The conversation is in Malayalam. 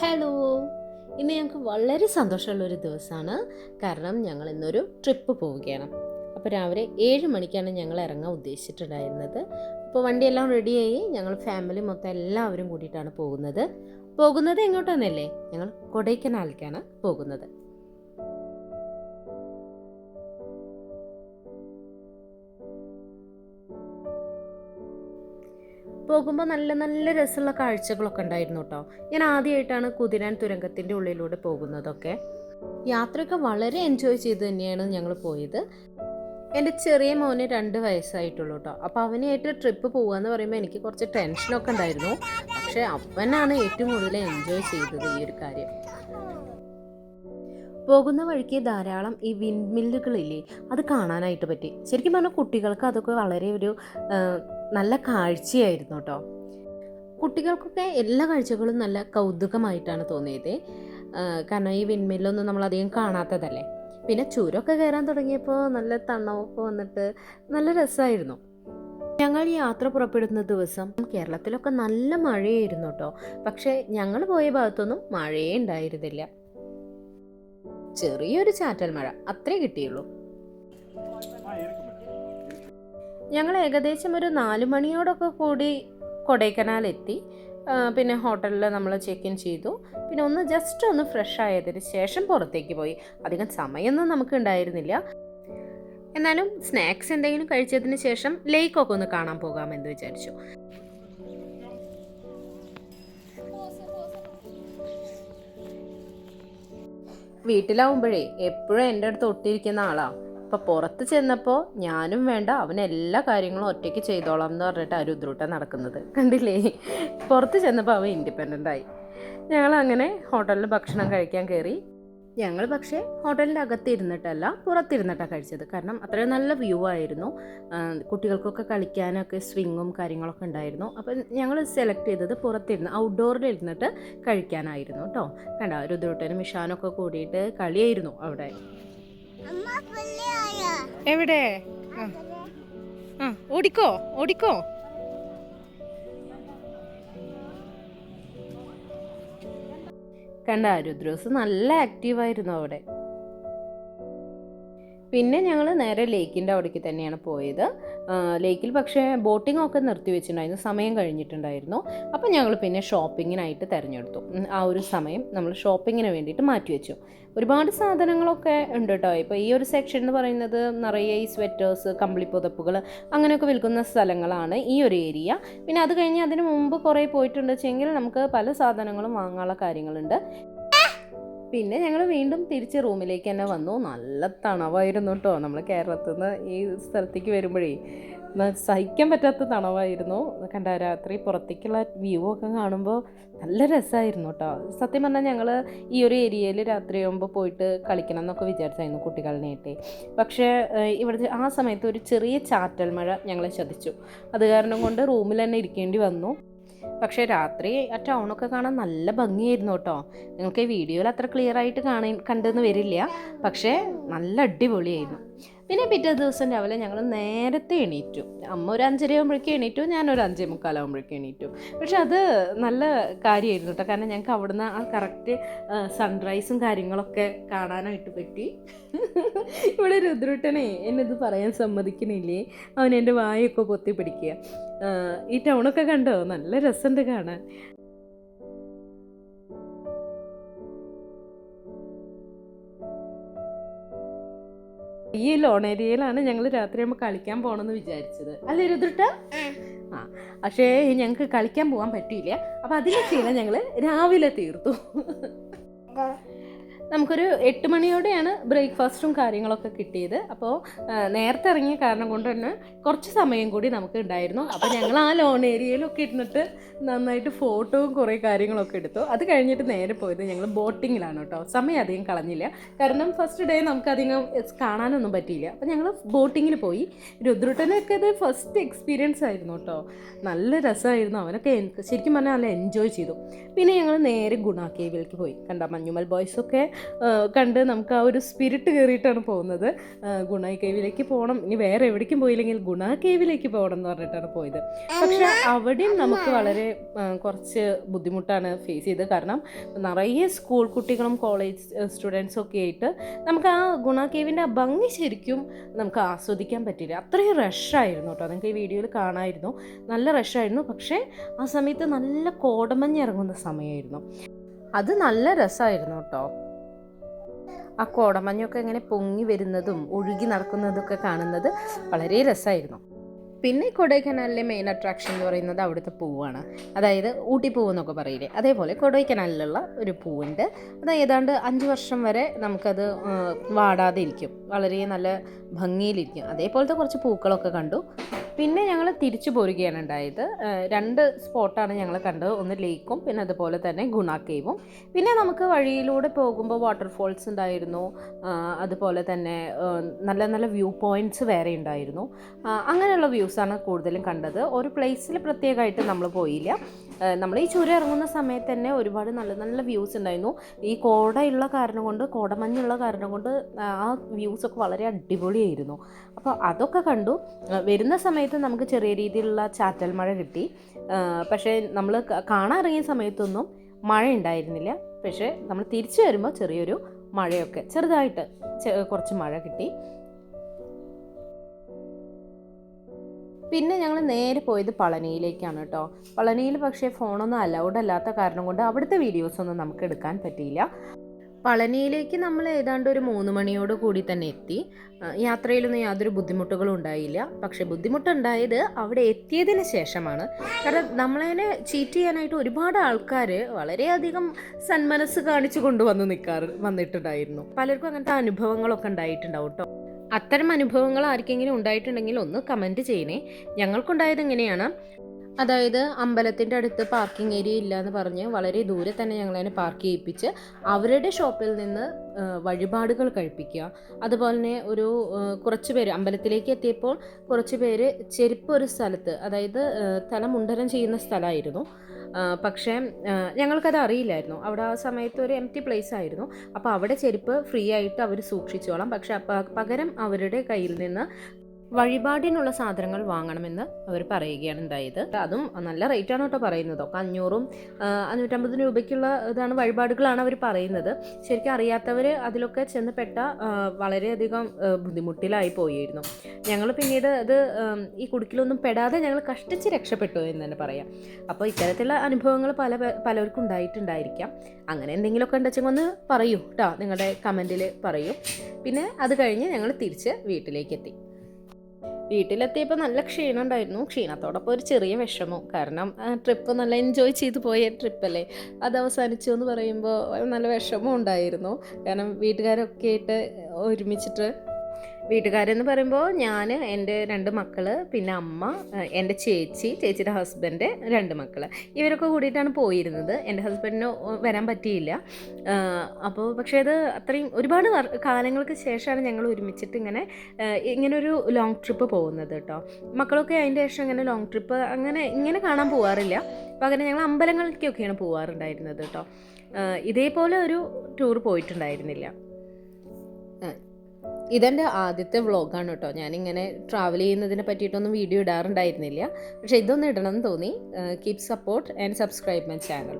ഹലോ, ഇന്ന് ഞങ്ങൾക്ക് വളരെ സന്തോഷമുള്ളൊരു ദിവസമാണ്. കാരണം ഞങ്ങൾ ഇന്നൊരു ട്രിപ്പ് പോവുകയാണ്. അപ്പോൾ രാവിലെ 7 മണിക്കാണ് ഞങ്ങൾ ഇറങ്ങാൻ ഉദ്ദേശിച്ചിട്ടുണ്ടായിരുന്നത്. അപ്പോൾ വണ്ടിയെല്ലാം റെഡിയായി ഞങ്ങൾ ഫാമിലി മൊത്തം എല്ലാവരും കൂടിയിട്ടാണ് പോകുന്നത് എങ്ങോട്ടാണെന്നല്ലേ, ഞങ്ങൾ കൊടൈക്കനാലിലേക്കാണ് പോകുന്നത്. പോകുമ്പോൾ നല്ല നല്ല രസമുള്ള കാഴ്ചകളൊക്കെ ഉണ്ടായിരുന്നു കേട്ടോ. ഞാൻ ആദ്യമായിട്ടാണ് കുതിരാൻ തുരങ്കത്തിൻ്റെ ഉള്ളിലൂടെ പോകുന്നതൊക്കെ. യാത്രയൊക്കെ വളരെ എൻജോയ് ചെയ്ത് തന്നെയാണ് ഞങ്ങൾ പോയത്. എൻ്റെ ചെറിയ മോന് 2 വയസ്സായിട്ടുള്ളൂ കേട്ടോ. അപ്പോൾ അവനായിട്ട് ട്രിപ്പ് പോകുകയെന്ന് പറയുമ്പോൾ എനിക്ക് കുറച്ച് ടെൻഷനൊക്കെ ഉണ്ടായിരുന്നു. പക്ഷേ അവനാണ് ഏറ്റവും കൂടുതൽ എൻജോയ് ചെയ്തത് ഈ ഒരു കാര്യം. പോകുന്ന വഴിക്ക് ധാരാളം ഈ വിൻഡ് മില്ലുകളില്ലേ, അത് കാണാനായിട്ട് പറ്റി. ശരിക്കും പറഞ്ഞാൽ കുട്ടികൾക്ക് അതൊക്കെ വളരെ ഒരു നല്ല കാഴ്ചയായിരുന്നു കേട്ടോ. കുട്ടികൾക്കൊക്കെ എല്ലാ കാഴ്ചകളും നല്ല കൗതുകമായിട്ടാണ് തോന്നിയത്. കാരണം ഈ വിൻഡ് മില്ലൊന്നും നമ്മളധികം കാണാത്തതല്ലേ. പിന്നെ ചുരമൊക്കെ കയറാൻ തുടങ്ങിയപ്പോൾ നല്ല തണവൊക്കെ വന്നിട്ട് നല്ല രസമായിരുന്നു. ഞങ്ങൾ യാത്ര പുറപ്പെടുന്ന ദിവസം കേരളത്തിലൊക്കെ നല്ല മഴയായിരുന്നു കേട്ടോ. പക്ഷേ ഞങ്ങൾ പോയ ഭാഗത്തൊന്നും മഴയേ ഉണ്ടായിരുന്നില്ല. ചെറിയൊരു ചാറ്റൽ മഴ അത്രേ കിട്ടിയുള്ളൂ. ഞങ്ങൾ ഏകദേശം ഒരു 4 മണിയോടൊക്കെ കൂടി കൊടൈക്കനാൽ എത്തി. പിന്നെ ഹോട്ടലിൽ നമ്മൾ ചെക്ക് ഇൻ ചെയ്തു. പിന്നെ ഒന്ന് ജസ്റ്റ് ഒന്ന് ഫ്രഷ് ആയതിന് ശേഷം പുറത്തേക്ക് പോയി. അധികം സമയമൊന്നും നമുക്ക് ഉണ്ടായിരുന്നില്ല. എന്നാലും സ്നാക്സ് എന്തെങ്കിലും കഴിച്ചതിന് ശേഷം ലേക്കൊക്കെ ഒന്ന് കാണാൻ പോകാമെന്ന് വിചാരിച്ചു. വീട്ടിലാവുമ്പോഴേ എപ്പോഴും എൻ്റെ അടുത്ത് ഒട്ടിയിരിക്കുന്ന ആളാണ്. അപ്പോൾ പുറത്ത് ചെന്നപ്പോൾ ഞാനും വേണ്ട, അവൻ എല്ലാ കാര്യങ്ങളും ഒറ്റയ്ക്ക് ചെയ്തോളാം എന്ന് പറഞ്ഞിട്ട് രുദ്രൂട്ട നടക്കുന്നത് കണ്ടില്ലേ. പുറത്ത് ചെന്നപ്പോൾ അവൻ ഇൻഡിപെൻഡൻ്റ് ആയി. ഞങ്ങളങ്ങനെ ഹോട്ടലിൽ ഭക്ഷണം കഴിക്കാൻ കയറി. ഞങ്ങൾ പക്ഷേ ഹോട്ടലിൻ്റെ അകത്ത് ഇരുന്നിട്ടല്ല, പുറത്തിരുന്നിട്ടാണ് കഴിച്ചത്. കാരണം അത്രയും നല്ല വ്യൂ ആയിരുന്നു. കുട്ടികൾക്കൊക്കെ കളിക്കാനൊക്കെ സ്വിങ്ങും കാര്യങ്ങളൊക്കെ ഉണ്ടായിരുന്നു. അപ്പം ഞങ്ങൾ സെലക്ട് ചെയ്തത് പുറത്തിരുന്ന് ഔട്ട്ഡോറിൽ ഇരുന്നിട്ട് കഴിക്കാനായിരുന്നു കേട്ടോ. കണ്ടോ, രുദ്രൂട്ടനും മിഷാനൊക്കെ കൂടിയിട്ട് കളിയായിരുന്നു അവിടെ. എവിടെ ഓടിക്കോ ഓടിക്കോ. കണ്ട, രുദ്രോസ് നല്ല ആക്റ്റീവായിരുന്നു അവിടെ. പിന്നെ ഞങ്ങൾ നേരെ ലേക്കിൻ്റെ അവിടേക്ക് തന്നെയാണ് പോയത്. ലേക്കിൽ പക്ഷേ ബോട്ടിംഗ് ഒക്കെ നിർത്തി വെച്ചിട്ടുണ്ടായിരുന്നു, സമയം കഴിഞ്ഞിട്ടുണ്ടായിരുന്നു. അപ്പം ഞങ്ങൾ പിന്നെ ഷോപ്പിങ്ങിനായിട്ട് തിരഞ്ഞെടുത്തു. ആ ഒരു സമയം നമ്മൾ ഷോപ്പിങ്ങിന് വേണ്ടിയിട്ട് മാറ്റിവെച്ചു. ഒരുപാട് സാധനങ്ങളൊക്കെ ഉണ്ട് കേട്ടോ. ഇപ്പോൾ ഈ ഒരു സെക്ഷൻ എന്ന് പറയുന്നത് നിറയെ ഈ സ്വെറ്റേഴ്സ്, കമ്പിളിപ്പുതപ്പുകൾ അങ്ങനെയൊക്കെ വിൽക്കുന്ന സ്ഥലങ്ങളാണ് ഈ ഒരു ഏരിയ. പിന്നെ അത് കഴിഞ്ഞ് അതിന് മുമ്പ് കുറേ പോയിട്ടുണ്ട് വെച്ചെങ്കിൽ നമുക്ക് പല സാധനങ്ങളും വാങ്ങാനുള്ള കാര്യങ്ങളുണ്ട്. പിന്നെ ഞങ്ങൾ വീണ്ടും തിരിച്ച് റൂമിലേക്ക് തന്നെ വന്നു. നല്ല തണവായിരുന്നു കേട്ടോ. നമ്മൾ കേരളത്തിൽ നിന്ന് ഈ സ്ഥലത്തേക്ക് വരുമ്പോഴേ സഹിക്കാൻ പറ്റാത്ത തണവായിരുന്നു. കണ്ട, രാത്രി പുറത്തേക്കുള്ള വ്യൂ ഒക്കെ കാണുമ്പോൾ നല്ല രസമായിരുന്നു കേട്ടോ. സത്യം പറഞ്ഞാൽ ഞങ്ങൾ ഈ ഒരു ഏരിയയിൽ രാത്രിയാകുമ്പോൾ പോയിട്ട് കളിക്കണം എന്നൊക്കെ വിചാരിച്ചായിരുന്നു കുട്ടികളിനായിട്ട്. പക്ഷേ ഇവിടുത്തെ ആ സമയത്ത് ഒരു ചെറിയ ചാറ്റൽ മഴ ഞങ്ങളെ ചതിച്ചു. അത് കാരണം കൊണ്ട് റൂമിൽ തന്നെ ഇരിക്കേണ്ടി വന്നു. പക്ഷേ രാത്രി ആ ടൗണൊക്കെ കാണാൻ നല്ല ഭംഗിയായിരുന്നു കേട്ടോ. നിങ്ങൾക്ക് ഈ വീഡിയോയിൽ അത്ര ക്ലിയർ ആയിട്ട് കണ്ടെന്ന് വരില്ല, പക്ഷേ നല്ല അടിപൊളിയായിരുന്നു. പിന്നെ പിറ്റേ ദിവസം രാവിലെ ഞങ്ങൾ നേരത്തെ എണീറ്റു. അമ്മ ഒരു 5:30 ആകുമ്പോഴേക്കും എണീറ്റു, ഞാനൊരു 5:45 ആകുമ്പോഴേക്കും എണീറ്റു. പക്ഷെ അത് നല്ല കാര്യമായിരുന്നു കേട്ടോ. കാരണം ഞങ്ങൾക്ക് അവിടുന്ന് ആ കറക്റ്റ് സൺറൈസും കാര്യങ്ങളൊക്കെ കാണാനായിട്ട് പറ്റി. ഇവിടെ രുദ്രൂട്ടനെ എന്നത് പറയാൻ സമ്മതിക്കണില്ലേ, അവൻ എൻ്റെ വായൊക്കെ പൊത്തി പിടിക്കുക. ഈ ടൗണൊക്കെ കണ്ടോ, നല്ല രസമുണ്ട് കാണാൻ. ഈ ലോൺ ഏരിയയിലാണ് ഞങ്ങൾ രാത്രിയാകുമ്പോൾ കളിക്കാൻ പോകണമെന്ന് വിചാരിച്ചത്, അല്ലേ രുദ്രട്ട? പക്ഷേ ഞങ്ങൾക്ക് കളിക്കാൻ പോകാൻ പറ്റിയില്ല. അപ്പം അതിൻ്റെ ക്ഷീണം ഞങ്ങൾ രാവിലെ തീർത്തു. നമുക്കൊരു 8 മണിയോടെയാണ് ബ്രേക്ക്ഫാസ്റ്റും കാര്യങ്ങളൊക്കെ കിട്ടിയത്. അപ്പോൾ നേരത്തെ ഇറങ്ങിയ കാരണം കൊണ്ട് തന്നെ കുറച്ച് സമയം കൂടി നമുക്ക് ഉണ്ടായിരുന്നു. അപ്പോൾ ഞങ്ങൾ ആ ലോൺ ഏരിയയിലൊക്കെ ഇരുന്നിട്ട് നന്നായിട്ട് ഫോട്ടോവും കുറേ കാര്യങ്ങളൊക്കെ എടുത്തു. അത് കഴിഞ്ഞിട്ട് നേരെ പോയത് ഞങ്ങൾ ബോട്ടിങ്ങിലാണ് കേട്ടോ. സമയം അധികം കളഞ്ഞില്ല, കാരണം ഫസ്റ്റ് ഡേ നമുക്കധികം കാണാനൊന്നും പറ്റിയില്ല. അപ്പോൾ ഞങ്ങൾ ബോട്ടിങ്ങിൽ പോയി. രുദ്രൂട്ടനൊക്കെ ഇത് ഫസ്റ്റ് എക്സ്പീരിയൻസ് ആയിരുന്നു കേട്ടോ. നല്ല രസമായിരുന്നു. അവനൊക്കെ ശരിക്കും പറഞ്ഞാൽ നല്ല എൻജോയ് ചെയ്തു. പിന്നെ ഞങ്ങൾ നേരെ ഗുണ കേവിലേക്ക് പോയി. കണ്ട, മഞ്ഞുമൽ ബോയ്സൊക്കെ കണ്ട് നമുക്ക് ആ ഒരു സ്പിരിറ്റ് കയറിയിട്ടാണ് പോകുന്നത്. ഗുണ കേവിലേക്ക് പോകണം, ഇനി വേറെ എവിടേക്കും പോയില്ലെങ്കിൽ ഗുണ കേവിലേക്ക് പോകണം എന്ന് പറഞ്ഞിട്ടാണ് പോയത്. പക്ഷേ അവിടെയും നമുക്ക് വളരെ കുറച്ച് ബുദ്ധിമുട്ടാണ് ഫേസ് ചെയ്തത്. കാരണം നിറയെ സ്കൂൾ കുട്ടികളും കോളേജ് സ്റ്റുഡൻസും ഒക്കെ ആയിട്ട് നമുക്ക് ആ ഗുണ കേവിൻ്റെ ആ ഭംഗി ശരിക്കും നമുക്ക് ആസ്വദിക്കാൻ പറ്റില്ല. അത്രയും റഷായിരുന്നു കേട്ടോ. നിങ്ങൾക്ക് ഈ വീഡിയോയിൽ കാണാമായിരുന്നു, നല്ല റഷായിരുന്നു. പക്ഷേ ആ സമയത്ത് നല്ല കോടമഞ്ഞ് ഇറങ്ങുന്ന സമയമായിരുന്നു. അത് നല്ല രസമായിരുന്നു കേട്ടോ. ആ കോടമഞ്ഞൊക്കെ ഇങ്ങനെ പൊങ്ങി വരുന്നതും ഒഴുകി നടക്കുന്നതൊക്കെ കാണുന്നത് വളരെ രസമായിരുന്നു. പിന്നെ കൊടൈക്കനാലിലെ മെയിൻ അട്രാക്ഷൻ എന്ന് പറയുന്നത് അവിടുത്തെ പൂവാണ്. അതായത് ഊട്ടി പൂവ് എന്നൊക്കെ പറയില്ലേ, അതേപോലെ കൊടൈക്കനാലിലുള്ള ഒരു പൂവുണ്ട്. അത് ഏതാണ്ട് 5 വർഷം വരെ നമുക്കത് വാടാതെ ഇരിക്കും, വളരെ നല്ല ഭംഗിയിലിരിക്കും. അതേപോലത്തെ കുറച്ച് പൂക്കളൊക്കെ കണ്ടു. പിന്നെ ഞങ്ങൾ തിരിച്ചു പോരുകയാണ് ഉണ്ടായത്. 2 സ്പോട്ടാണ് ഞങ്ങൾ കണ്ടത്, ഒന്ന് ലേക്കും പിന്നെ അതുപോലെ തന്നെ ഗുണ കേവും. പിന്നെ നമുക്ക് വഴിയിലൂടെ പോകുമ്പോൾ വാട്ടർഫോൾസ് ഉണ്ടായിരുന്നു, അതുപോലെ തന്നെ നല്ല നല്ല വ്യൂ പോയിൻറ്റ്സ് വേറെ ഉണ്ടായിരുന്നു. അങ്ങനെയുള്ള വ്യൂസാണ് കൂടുതലും കണ്ടത്. ഒരു പ്ലേസിൽ പ്രത്യേകമായിട്ട് നമ്മൾ പോയില്ല. നമ്മൾ ഈ ചുരം ഇറങ്ങുന്ന സമയത്ത് തന്നെ ഒരുപാട് നല്ല നല്ല വ്യൂസ് ഉണ്ടായിരുന്നു. ഈ കോടയുള്ള കാരണം കൊണ്ട്, കോടമഞ്ഞുള്ള കാരണം കൊണ്ട് ആ വ്യൂസൊക്കെ വളരെ അടിപൊളിയായിരുന്നു. അപ്പോൾ അതൊക്കെ കണ്ടു. വരുന്ന സമയത്ത് നമുക്ക് ചെറിയ രീതിയിലുള്ള ചാറ്റൽ മഴ കിട്ടി. പക്ഷേ നമ്മൾ കാണാൻ ഇറങ്ങിയ സമയത്തൊന്നും മഴ ഉണ്ടായിരുന്നില്ല. പക്ഷേ നമ്മൾ തിരിച്ചു വരുമ്പോൾ ചെറിയൊരു മഴയൊക്കെ ചെറുതായിട്ട് കുറച്ച് മഴ കിട്ടി. പിന്നെ ഞങ്ങൾ നേരെ പോയത് പളനിയിലേക്കാണ് കേട്ടോ. പളനിയിൽ പക്ഷേ ഫോണൊന്നും അലൗഡ് അല്ലാത്ത കാരണം കൊണ്ട് അവിടുത്തെ വീഡിയോസൊന്നും നമുക്ക് എടുക്കാൻ പറ്റിയില്ല. പളനിയിലേക്ക് നമ്മൾ ഏതാണ്ട് ഒരു 3 മണിയോട് കൂടി തന്നെ എത്തി. യാത്രയിലൊന്നും യാതൊരു ബുദ്ധിമുട്ടുകളും ഉണ്ടായില്ല. പക്ഷേ ബുദ്ധിമുട്ടുണ്ടായത് അവിടെ എത്തിയതിന് ശേഷമാണ്. കാരണം നമ്മളതിനെ ചീറ്റ് ചെയ്യാനായിട്ട് ഒരുപാട് ആൾക്കാർ വളരെയധികം സന്മനസ് കാണിച്ചു വന്നിട്ടുണ്ടായിരുന്നു. പലർക്കും അങ്ങനത്തെ അനുഭവങ്ങളൊക്കെ ഉണ്ടായിട്ടുണ്ടാവും കേട്ടോ. അത്തരം അനുഭവങ്ങൾ ആർക്കെങ്കിലും ഉണ്ടായിട്ടുണ്ടെങ്കിൽ ഒന്ന് കമൻറ്റ് ചെയ്യണേ. ഞങ്ങൾക്കുണ്ടായത് എങ്ങനെയാണ്, അതായത് അമ്പലത്തിൻ്റെ അടുത്ത് പാർക്കിംഗ് ഏരിയ ഇല്ല എന്ന് പറഞ്ഞ് വളരെ ദൂരെ തന്നെ ഞങ്ങളതിനെ പാർക്ക് ചെയ്യിപ്പിച്ച് അവരുടെ ഷോപ്പിൽ നിന്ന് വഴിപാടുകൾ കഴിപ്പിക്കുക. അതുപോലെ തന്നെ കുറച്ച് പേര് അമ്പലത്തിലേക്ക് എത്തിയപ്പോൾ കുറച്ച് പേര് ചെരുപ്പ് ഒരു സ്ഥലത്ത്, അതായത് തല മുണ്ടനം ചെയ്യുന്ന സ്ഥലമായിരുന്നു. പക്ഷേ ഞങ്ങൾക്കത് അറിയില്ലായിരുന്നു. അവിടെ ആ സമയത്ത് ഒരു എംപ്റ്റി പ്ലേസ് ആയിരുന്നു. അപ്പോൾ അവിടെ ചെരുപ്പ് ഫ്രീ ആയിട്ട് അവർ സൂക്ഷിച്ചോളാം, പക്ഷേ പകരം അവരുടെ കയ്യിൽ നിന്ന് വഴിപാടിനുള്ള സാധനങ്ങൾ വാങ്ങണമെന്ന് അവർ പറയുകയാണ് ഉണ്ടായത്. അതും നല്ല റേറ്റാണ് കേട്ടോ പറയുന്നത്. 500-ഉം 550 രൂപയ്ക്കുള്ള ഇതാണ്, വഴിപാടുകളാണ് അവർ പറയുന്നത്. ശരിക്കും അറിയാത്തവർ അതിലൊക്കെ ചെന്നപ്പെട്ട വളരെയധികം ബുദ്ധിമുട്ടിലായി പോയിരുന്നു. ഞങ്ങൾ പിന്നീട് അത് ഈ കുടുക്കിലൊന്നും പെടാതെ ഞങ്ങൾ കഷ്ടിച്ച് രക്ഷപ്പെട്ടു എന്ന് തന്നെ പറയാം. അപ്പോൾ ഇത്തരത്തിലുള്ള അനുഭവങ്ങൾ പലർക്കും ഉണ്ടായിട്ടുണ്ടായിരിക്കാം. അങ്ങനെ എന്തെങ്കിലുമൊക്കെ ഉണ്ടെങ്കിൽ ഒന്ന് പറയൂ കേട്ടോ, നിങ്ങളുടെ കമൻറ്റിൽ പറയൂ. പിന്നെ അത് കഴിഞ്ഞ് ഞങ്ങൾ തിരിച്ച് വീട്ടിലേക്കെത്തി. വീട്ടിലെത്തിയപ്പോൾ നല്ല ക്ഷീണം ഉണ്ടായിരുന്നു. ക്ഷീണത്തോടൊപ്പം ഒരു ചെറിയ വിഷമവും. കാരണം ട്രിപ്പ് നല്ല എൻജോയ് ചെയ്ത് പോയ ട്രിപ്പല്ലേ, അത് അവസാനിച്ചു എന്ന് പറയുമ്പോൾ നല്ല വിഷമവും ഉണ്ടായിരുന്നു. കാരണം വീട്ടുകാരൊക്കെ ആയിട്ട് ഒരുമിച്ചിട്ട്, വീട്ടുകാരെന്ന് പറയുമ്പോൾ ഞാൻ, എൻ്റെ 2 മക്കൾ, പിന്നെ അമ്മ, എൻ്റെ ചേച്ചിയുടെ ഹസ്ബൻഡ്, 2 മക്കൾ, ഇവരൊക്കെ കൂടിയിട്ടാണ് പോയിരുന്നത്. എൻ്റെ ഹസ്ബൻഡിന് വരാൻ പറ്റിയില്ല. അപ്പോൾ പക്ഷേ അത് അത്രയും ഒരുപാട് കാലങ്ങൾക്ക് ശേഷമാണ് ഞങ്ങൾ ഒരുമിച്ചിട്ട് ഇങ്ങനൊരു ലോങ് ട്രിപ്പ് പോകുന്നത് കേട്ടോ. മക്കളൊക്കെ അതിൻ്റെ ശേഷം ഇങ്ങനെ ലോങ് ട്രിപ്പ് ഇങ്ങനെ കാണാൻ പോകാറില്ല. പകരം ഞങ്ങൾ അമ്പലങ്ങളിലേക്കൊക്കെയാണ് പോകാറുണ്ടായിരുന്നത് കേട്ടോ. ഇതേപോലെ ഒരു ടൂർ പോയിട്ടുണ്ടായിരുന്നില്ല. ഇതെൻ്റെ ആദ്യത്തെ വ്ളോഗാണ് കേട്ടോ. ഞാനിങ്ങനെ ട്രാവൽ ചെയ്യുന്നതിനെ പറ്റിയിട്ടൊന്നും വീഡിയോ ഇടാറുണ്ടായിരുന്നില്ല. പക്ഷേ ഇതൊന്നും ഇടണമെന്ന് തോന്നി. Keep support and subscribe my channel.